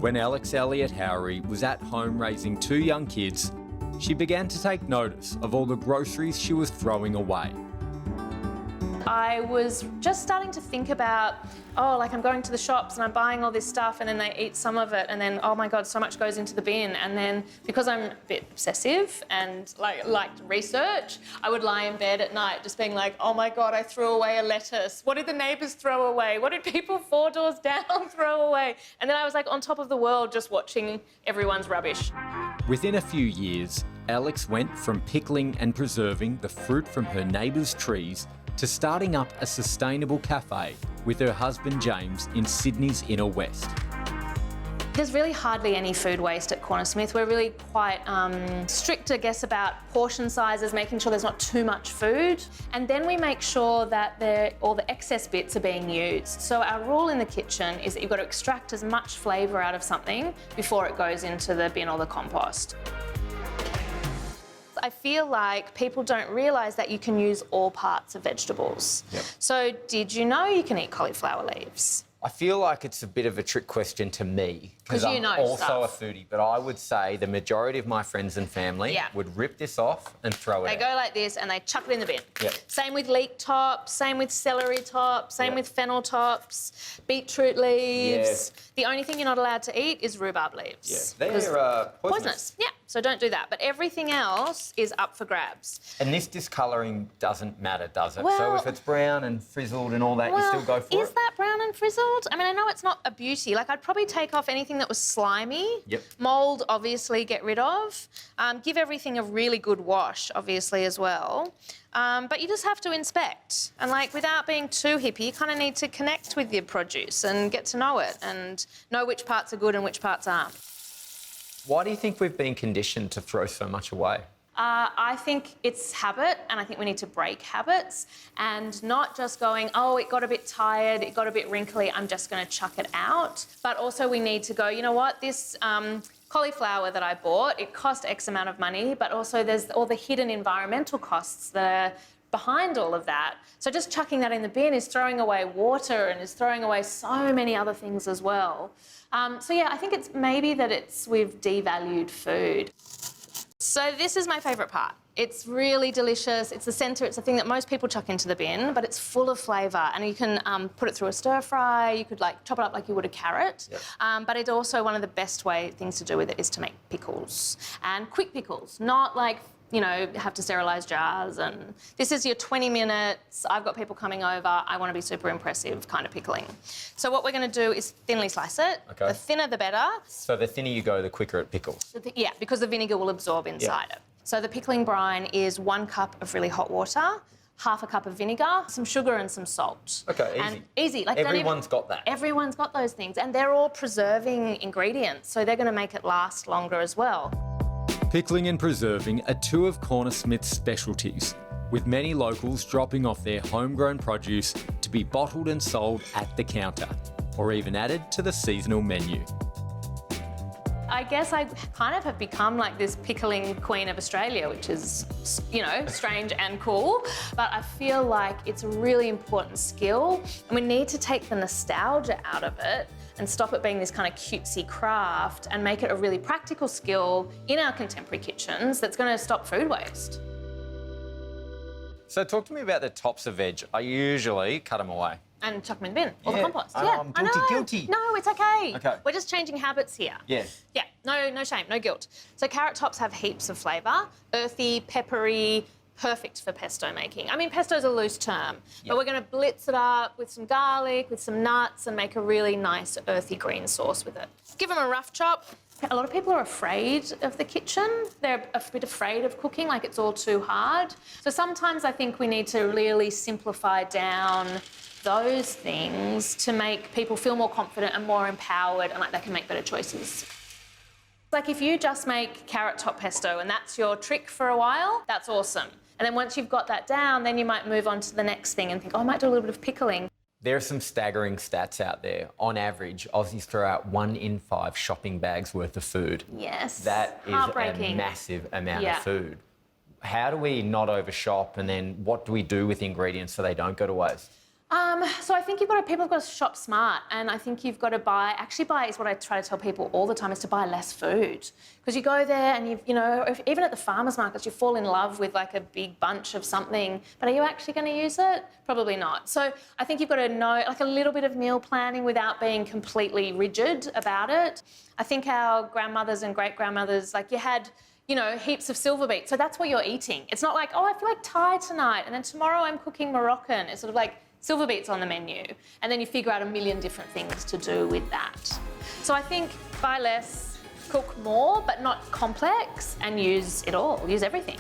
When Alex Elliot-Howery was at home raising 2 young kids, she began to take notice of all the groceries she was throwing away. I was just starting to think about, I'm going to the shops and I'm buying all this stuff and then they eat some of it and then, oh my God, so much goes into the bin. And then because I'm a bit obsessive and like research, I would lie in bed at night just being like, oh my God, I threw away a lettuce. What did the neighbours throw away? What did people 4 doors down throw away? And then I was like on top of the world just watching everyone's rubbish. Within a few years, Alex went from pickling and preserving the fruit from her neighbours' trees to starting up a sustainable cafe with her husband James in Sydney's inner west. There's really hardly any food waste at Cornersmith. We're really quite strict, I guess, about portion sizes, making sure there's not too much food. And then we make sure that all the excess bits are being used. So our rule in the kitchen is that you've got to extract as much flavour out of something before it goes into the bin or the compost. I feel like people don't realise that you can use all parts of vegetables. Yep. So did you know you can eat cauliflower leaves? I feel like it's a bit of a trick question to me because I'm also a foodie, but I would say the majority of my friends and family would rip this off and throw it out. They go like this and they chuck it in the bin. Yep. Same with leek tops, same with celery tops, same with fennel tops, beetroot leaves. Yes. The only thing you're not allowed to eat is rhubarb leaves. Yeah, they're poisonous. Yeah, so don't do that. But everything else is up for grabs. And this discolouring doesn't matter, does it? Well, so if it's brown and frizzled and all that, you still go for it? Is that brown and frizzled? I mean, I know it's not a beauty. Like, I'd probably take off anything that was slimy. Yep. Mould, obviously, get rid of. Give everything a really good wash, obviously, as well. But you just have to inspect. And, like, without being too hippie, you kind of need to connect with your produce and get to know it and know which parts are good and which parts aren't. Why do you think we've been conditioned to throw so much away? I think it's habit, and I think we need to break habits and not just going, oh, it got a bit tired, it got a bit wrinkly, I'm just going to chuck it out. But also we need to go, you know what, this cauliflower that I bought, it cost X amount of money, but also there's all the hidden environmental costs that are behind all of that. So just chucking that in the bin is throwing away water and is throwing away so many other things as well. So yeah, I think it's maybe that we've devalued food. So this is my favourite part. It's really delicious. It's the centre. It's the thing that most people chuck into the bin, but it's full of flavour. And you can put it through a stir fry. You could chop it up like you would a carrot. Yep. But it's also one of the best things to do with it is to make pickles, and quick pickles, not have to sterilise jars. And this is your 20 minutes. I've got people coming over. I want to be super impressive kind of pickling. So what we're going to do is thinly slice it. Okay. The thinner, the better. So the thinner you go, the quicker it pickles. Yeah, because the vinegar will absorb inside it. So the pickling brine is 1 cup of really hot water, half a cup of vinegar, some sugar and some salt. Okay, easy. And easy. Everyone's got that. Everyone's got those things. And they're all preserving ingredients, so they're going to make it last longer as well. Pickling and preserving are 2 of Cornersmith's specialties, with many locals dropping off their homegrown produce to be bottled and sold at the counter, or even added to the seasonal menu. I guess I kind of have become like this pickling queen of Australia, which is, strange and cool. But I feel like it's a really important skill, and we need to take the nostalgia out of it and stop it being this kind of cutesy craft and make it a really practical skill in our contemporary kitchens that's going to stop food waste. So talk to me about the tops of veg. I usually cut them away. And chuck them in the bin, or the compost. I'm guilty. No, it's okay. Okay. We're just changing habits here. Yeah. Yeah, no shame, no guilt. So carrot tops have heaps of flavour, earthy, peppery, perfect for pesto making. I mean, pesto's a loose term, but we're going to blitz it up with some garlic, with some nuts, and make a really nice earthy green sauce with it. Give them a rough chop. A lot of people are afraid of the kitchen. They're a bit afraid of cooking, like it's all too hard. So sometimes I think we need to really simplify down those things to make people feel more confident and more empowered and like they can make better choices. Like if you just make carrot top pesto and that's your trick for a while, that's awesome. And then once you've got that down, then you might move on to the next thing and think, oh, I might do a little bit of pickling. There are some staggering stats out there. On average, Aussies throw out 1 in 5 shopping bags worth of food. Yes. That is a massive amount of food. How do we not overshop, and then what do we do with ingredients so they don't go to waste? So I think people have got to shop smart, and I think you've got to buy is what I try to tell people all the time, is to buy less food. Because you go there and even at the farmers markets, you fall in love with like a big bunch of something, but are you actually going to use it? Probably not. So I think you've got to know like a little bit of meal planning without being completely rigid about it. I think our grandmothers and great-grandmothers, like you had, heaps of silver beets. So that's what you're eating. It's not like, oh, I feel like Thai tonight, and then tomorrow I'm cooking Moroccan. It's sort of like silver beets on the menu. And then you figure out a million different things to do with that. So I think buy less, cook more, but not complex, and use it all, use everything.